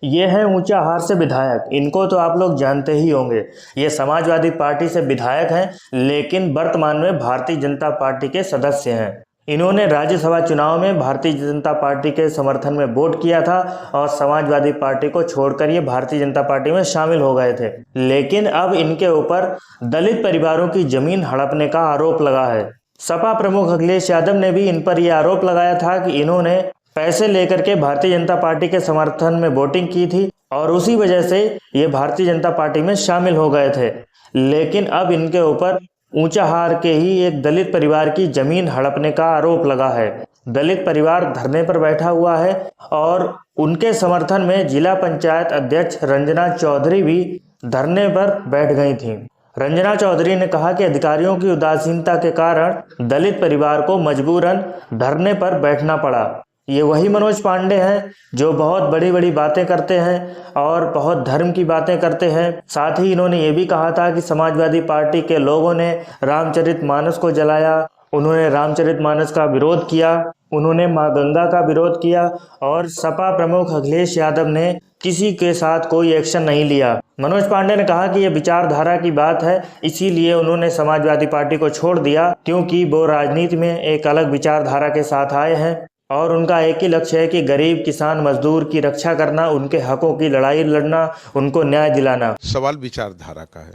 ये है ऊंचाहार से विधायक। इनको तो आप लोग जानते ही होंगे। ये समाजवादी पार्टी से विधायक हैं, लेकिन वर्तमान में भारतीय जनता पार्टी के सदस्य हैं। इन्होंने राज्यसभा चुनाव में भारतीय जनता पार्टी के समर्थन में वोट किया था और समाजवादी पार्टी को छोड़कर ये भारतीय जनता पार्टी में शामिल हो गए थे। लेकिन अब इनके ऊपर दलित परिवारों की जमीन हड़पने का आरोप लगा है। सपा प्रमुख अखिलेश यादव ने भी इन पर यह आरोप लगाया था कि इन्होंने पैसे लेकर के भारतीय जनता पार्टी के समर्थन में वोटिंग की थी और उसी वजह से ये भारतीय जनता पार्टी में शामिल हो गए थे। लेकिन अब इनके ऊपर ऊंचाहार के ही एक दलित परिवार की जमीन हड़पने का आरोप लगा है। दलित परिवार धरने पर बैठा हुआ है और उनके समर्थन में जिला पंचायत अध्यक्ष रंजना चौधरी भी धरने पर बैठ गई थीं। रंजना चौधरी ने कहा कि अधिकारियों की उदासीनता के कारण दलित परिवार को मजबूरन धरने पर बैठना पड़ा। ये वही मनोज पांडे हैं जो बहुत बड़ी बड़ी बातें करते हैं और बहुत धर्म की बातें करते हैं। साथ ही इन्होंने ये भी कहा था कि समाजवादी पार्टी के लोगों ने रामचरितमानस को जलाया, उन्होंने रामचरितमानस का विरोध किया, उन्होंने मां गंगा का विरोध किया और सपा प्रमुख अखिलेश यादव ने किसी के साथ कोई एक्शन नहीं लिया। मनोज पांडे ने कहा कि यह विचारधारा की बात है, इसीलिए उन्होंने समाजवादी पार्टी को छोड़ दिया, क्योंकि वो राजनीति में एक अलग विचारधारा के साथ आए हैं और उनका एक ही लक्ष्य है कि गरीब किसान मजदूर की रक्षा करना, उनके हकों की लड़ाई लड़ना, उनको न्याय दिलाना। सवाल विचारधारा का है।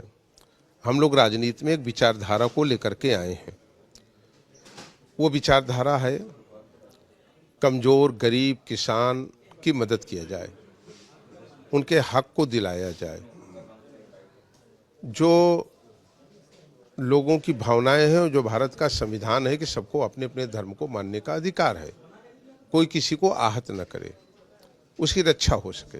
हम लोग राजनीति में एक विचारधारा को लेकर के आए हैं। वो विचारधारा है कमजोर गरीब किसान की मदद किया जाए, उनके हक को दिलाया जाए। जो लोगों की भावनाएं हैं और जो भारत का संविधान है कि सबको अपने अपने धर्म को मानने का अधिकार है, कोई किसी को आहत न करे, उसकी रक्षा हो सके,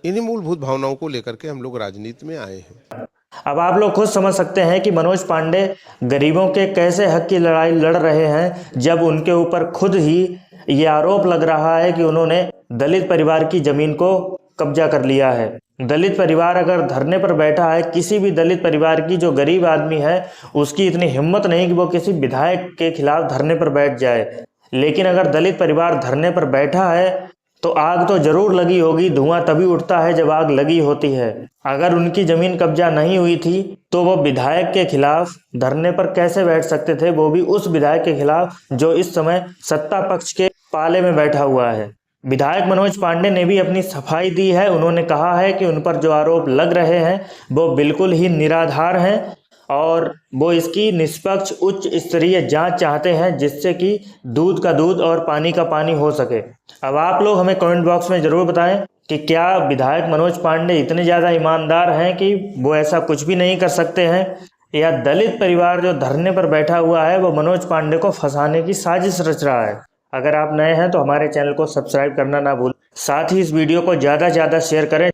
इन्हीं मूलभूत भावनाओं को लेकर के हम लोग राजनीति में आए हैं। अब आप लोग खुद समझ सकते हैं कि मनोज पांडे गरीबों के कैसे हक की लड़ाई लड़ रहे हैं, जब उनके ऊपर खुद ही ये आरोप लग रहा है कि उन्होंने दलित परिवार की जमीन को कब्जा कर लिया है। दलित परिवार अगर धरने पर बैठा है, किसी भी दलित परिवार की जो गरीब आदमी है उसकी इतनी हिम्मत नहीं कि वो किसी विधायक के खिलाफ धरने पर बैठ जाए। लेकिन अगर दलित परिवार धरने पर बैठा है तो आग तो जरूर लगी होगी। धुआं तभी उठता है जब आग लगी होती है। अगर उनकी जमीन कब्जा नहीं हुई थी तो वो विधायक के खिलाफ धरने पर कैसे बैठ सकते थे, वो भी उस विधायक के खिलाफ जो इस समय सत्ता पक्ष के पाले में बैठा हुआ है। विधायक मनोज पांडे ने भी अपनी सफाई दी है। उन्होंने कहा है कि उन पर जो आरोप लग रहे हैं वो बिल्कुल ही निराधार हैं और वो इसकी निष्पक्ष उच्च स्तरीय जांच चाहते हैं, जिससे कि दूध का दूध और पानी का पानी हो सके। अब आप लोग हमें कमेंट बॉक्स में ज़रूर बताएं कि क्या विधायक मनोज पांडे इतने ज़्यादा ईमानदार हैं कि वो ऐसा कुछ भी नहीं कर सकते हैं, या दलित परिवार जो धरने पर बैठा हुआ है वो मनोज पांडे को फंसाने की साजिश रच रहा है। अगर आप नए हैं तो हमारे चैनल को सब्सक्राइब करना ना भूलें। साथ ही इस वीडियो को ज़्यादा से ज़्यादा शेयर करें।